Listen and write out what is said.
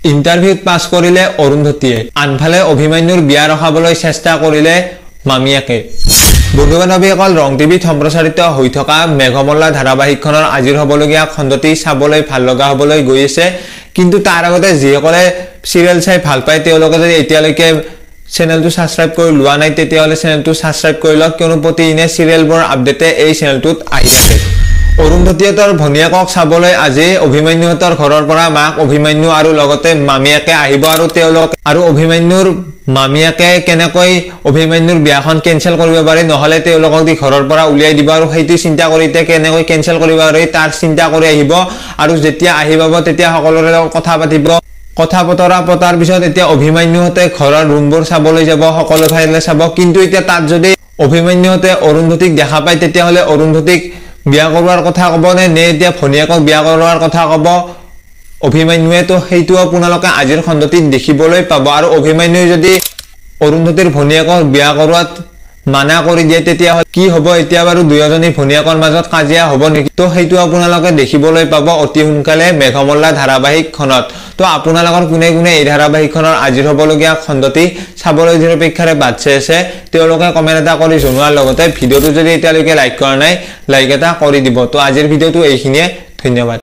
ইণ্টাৰভিউত পাছ কৰিলে অৰুন্ধতীয়ে, আনফালে অভিমন্যুৰ বিয়া ৰখাবলৈ চেষ্টা কৰিলে মামীয়েকে। বন্ধু বান্ধৱীসকল, ৰং টিভিত সম্প্ৰচাৰিত হৈ থকা মেঘমল্লা ধাৰাবাহিকখনৰ আজিৰ হ'বলগীয়া খণ্ডটি চাবলৈ ভাল লগা হ'বলৈ গৈ আছে। কিন্তু তাৰ আগতে যিসকলে চিৰিয়েল চাই ভাল পায় তেওঁলোকে যদি এতিয়ালৈকে চেনেলটো ছাবস্ক্ৰাইব কৰি লোৱা নাই তেতিয়াহ'লে চেনেলটো ছাবস্ক্ৰাইব কৰি লওক, কিয়নো প্ৰতিদিনে চিৰিয়েলবোৰৰ আপডেটে এই চেনেলটোত আহি থাকে। অৰুন্ধতীহঁতৰ ভনীয়েকক চাবলৈ আজি অভিমন্যুহঁতৰ ঘৰৰ পৰা মাক অভিমন্যু আৰু লগতে মামীয়েকে আহিব আৰু তেওঁলোক আৰু অভিমন্যুৰ মামীয়েকে কেনেকৈ অভিমন্যুৰ বিয়াখন কেঞ্চেল কৰিব পাৰে, নহ'লে তেওঁলোকক দি ঘৰৰ পৰা উলিয়াই দিব আৰু সেইটো চিন্তা কৰি কেনেকৈ কেঞ্চেল কৰিব পাৰি তাৰ চিন্তা কৰি আহিব। আৰু যেতিয়া আহি পাব তেতিয়া সকলোৰে লগত কথা পাতিব। কথা বতৰা পতাৰ পিছত এতিয়া অভিমন্যুহঁতে ঘৰৰ ৰুমবোৰ চাবলৈ যাব, সকলো ঠাইলৈ চাব। কিন্তু এতিয়া তাত যদি অভিমন্যুহঁতে অৰুন্ধতীক দেখা পায় তেতিয়াহ'লে অৰুন্ধতীক বিয়া কৰোৱাৰ কথা ক'ব নে এতিয়া ভনীয়েকক বিয়া কৰোৱাৰ কথা ক'ব অভিমন্যুৱে? তো সেইটো আপোনালোকে আজিৰ খণ্ডটিত দেখিবলৈ পাব। আৰু অভিমন্যুৱে যদি অৰুন্ধতীৰ ভনীয়েকক বিয়া কৰোৱাত মানা কৰি দিয়ে তেতিয়াহ'লে কি হ'ব? এতিয়া বাৰু দুয়োজনী ভনীয়েকৰ মাজত কাজিয়া হ'ব নেকি? তো সেইটো আপোনালোকে দেখিবলৈ পাব অতি সোনকালে মেঘমল্লা ধাৰাবাহিকখনত। তো আপোনালোকৰ কোনে কোনে এই ধাৰাবাহিকখনৰ আজিৰ হ'বলগীয়া খণ্ডটি চাবলৈ নিৰপেক্ষাৰে বাট চাই আছে তেওঁলোকে কমেণ্ট এটা কৰি জনোৱাৰ লগতে ভিডিঅ'টো যদি এতিয়ালৈকে লাইক কৰা নাই লাইক এটা কৰি দিব। তো আজিৰ ভিডিঅ'টো এইখিনিয়ে, ধন্যবাদ।